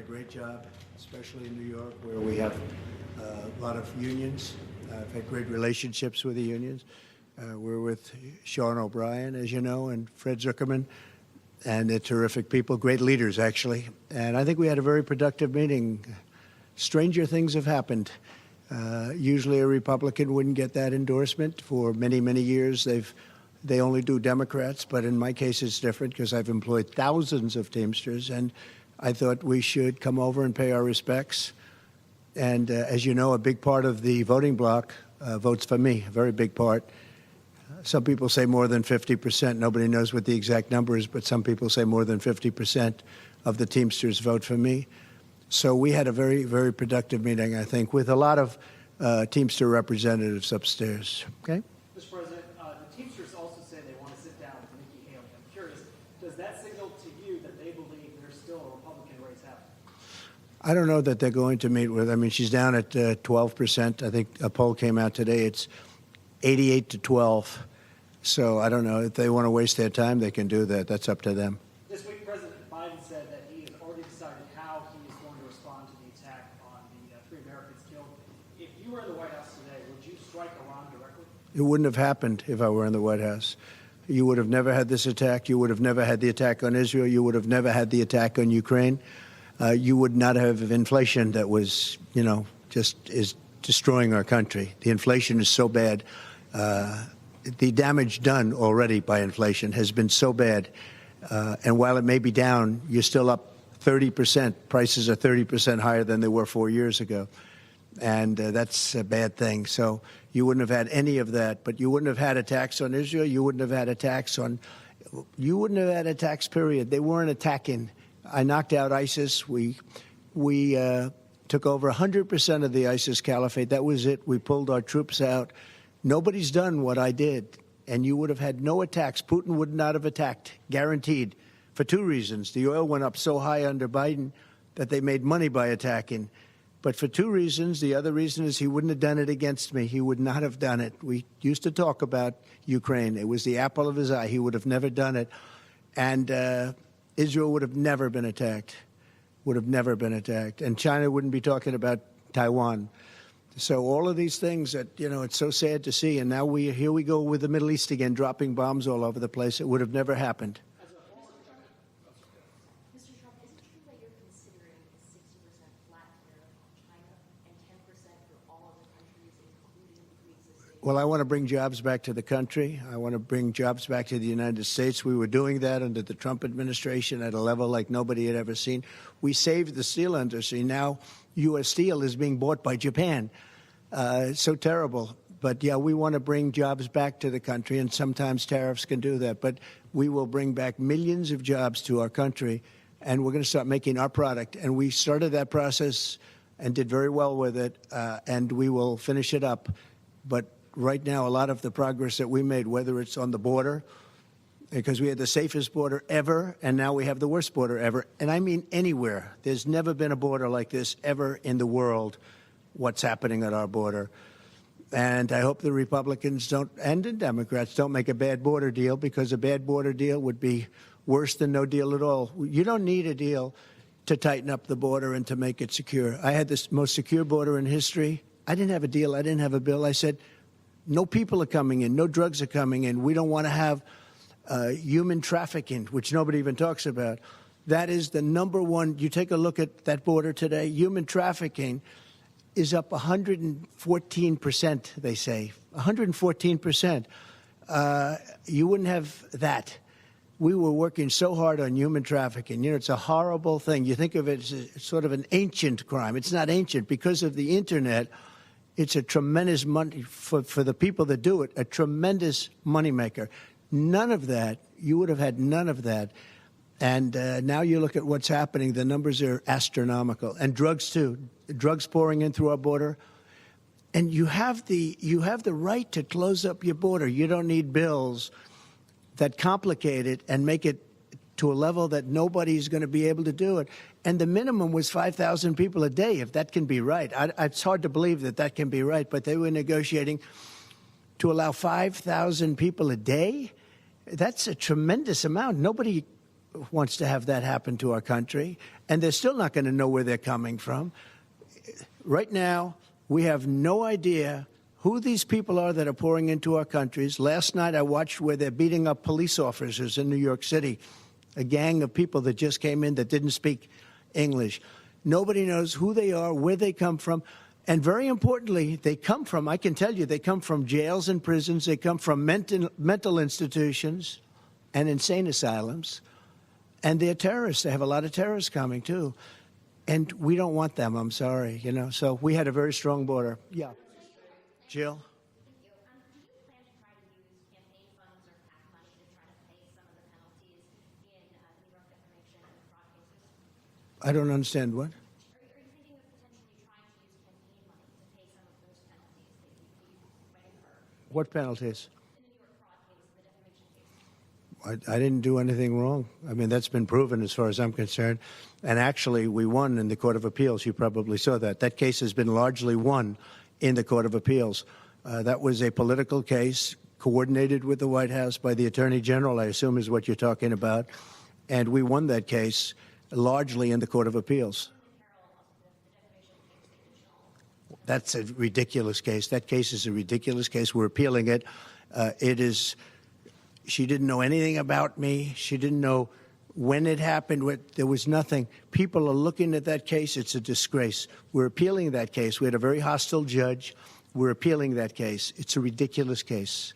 a great job, especially in New York, where we have a lot of unions. I've had great relationships with the unions. We're with Sean O'Brien, as you know, and Fred Zuckerman, and they're terrific people, great leaders, actually. And I think we had a very productive meeting. Stranger things have happened. Usually a Republican wouldn't get that endorsement. For many, many years, they only do Democrats, but in my case it's different because I've employed thousands of Teamsters, and I thought we should come over and pay our respects. And as you know, a big part of the voting bloc votes for me, a very big part. Some people say more than 50%. Nobody knows what the exact number is, but some people say more than 50% of the Teamsters vote for me. So we had a very, very productive meeting, I think, with a lot of Teamster representatives upstairs. Okay? Mr. President, the Teamsters also say they want to sit down with Nikki Haley. I'm curious, does that signal to you that they believe there's still a Republican race happening? I don't know that they're going to meet with. I mean, she's down at 12%. I think a poll came out today. It's 88 to 12. So I don't know. If they want to waste their time, they can do that. That's up to them. This week, President Biden said that he has already decided how he is going to respond to the attack on the 3 Americans killed. If you were in the White House today, would you strike Iran directly? It wouldn't have happened if I were in the White House. You would have never had this attack. You would have never had the attack on Israel. You would have never had the attack on Ukraine. You would not have inflation that was, just is destroying our country. The inflation is so bad. The damage done already by inflation has been so bad. And while it may be down, you're still up 30%. Prices are 30% higher than they were 4 years ago. And that's a bad thing. So you wouldn't have had any of that. But you wouldn't have had attacks on Israel. You wouldn't have had attacks period. They weren't attacking. I knocked out ISIS. We took over 100% of the ISIS caliphate. That was it. We pulled our troops out. Nobody's done what I did, and you would have had no attacks. Putin would not have attacked, guaranteed, for 2 reasons. The oil went up so high under Biden that they made money by attacking. But for 2 reasons. The other reason is he wouldn't have done it against me. He would not have done it. We used to talk about Ukraine. It was the apple of his eye. He would have never done it. And Israel would have never been attacked, And China wouldn't be talking about Taiwan. So all of these things that, it's so sad to see. And now here we go with the Middle East again, dropping bombs all over the place. It would have never happened. Mr. Trump, is it true that you're considering a 60% flat tariff on China and 10% for all other countries, including pre-existing? Well, I want to bring jobs back to the country. I want to bring jobs back to the United States. We were doing that under the Trump administration at a level like nobody had ever seen. We saved the steel industry. Now U.S. Steel is being bought by Japan. So terrible. But, yeah, we want to bring jobs back to the country, and sometimes tariffs can do that. But we will bring back millions of jobs to our country, and we're going to start making our product. And we started that process and did very well with it, and we will finish it up. But right now, a lot of the progress that we made, whether it's on the border, because we had the safest border ever, and now we have the worst border ever. And I mean anywhere. There's never been a border like this ever in the world, what's happening at our border. And I hope the Republicans don't, and the Democrats, don't make a bad border deal, because a bad border deal would be worse than no deal at all. You don't need a deal to tighten up the border and to make it secure. I had the most secure border in history. I didn't have a deal. I didn't have a bill. I said, no people are coming in. No drugs are coming in. We don't want to have human trafficking, which nobody even talks about. That is the number one. You take a look at that border today, human trafficking is up 114%, they say. 114%. You wouldn't have that. We were working so hard on human trafficking. It's a horrible thing. You think of it as sort of an ancient crime. It's not ancient. Because of the Internet, it's a tremendous money for the people that do it, a tremendous moneymaker. None of that, you would have had none of that. And now you look at what's happening, the numbers are astronomical. And drugs, too. Drugs pouring in through our border. And you have the right to close up your border. You don't need bills that complicate it and make it to a level that nobody's going to be able to do it. And the minimum was 5,000 people a day, if that can be right. It's hard to believe that can be right, but they were negotiating to allow 5,000 people a day. That's a tremendous amount. Nobody wants to have that happen to our country, and they're still not going to know where they're coming from. Right now, we have no idea who these people are that are pouring into our countries. Last night, I watched where they're beating up police officers in New York City, a gang of people that just came in that didn't speak English. Nobody knows who they are, where they come from. And very importantly, they come from, I can tell you, they come from jails and prisons. They come from mental institutions and insane asylums. And they're terrorists. They have a lot of terrorists coming, too. And we don't want them, I'm sorry, you know. So we had a very strong border. Yeah. Jill? Thank you. Do you plan to try to use campaign funds or PAC money to try to pay some of the penalties in New York defamation and fraud cases? I don't understand what? Are you thinking of potentially trying to use campaign money to pay some of those penalties that you incurred What penalties? in the New York fraud case, the defamation case? I didn't do anything wrong. I mean, that's been proven as far as I'm concerned. And actually, we won in the Court of Appeals. You probably saw that. That case has been largely won in the Court of Appeals. That was a political case coordinated with the White House by the Attorney General, I assume is what you're talking about. And we won that case largely in the Court of Appeals. That's a ridiculous case. That case is a ridiculous case. We're appealing it. She didn't know anything about me. She didn't know when it happened. There was nothing. People are looking at that case. It's a disgrace. We're appealing that case. We had a very hostile judge. We're appealing that case. It's a ridiculous case.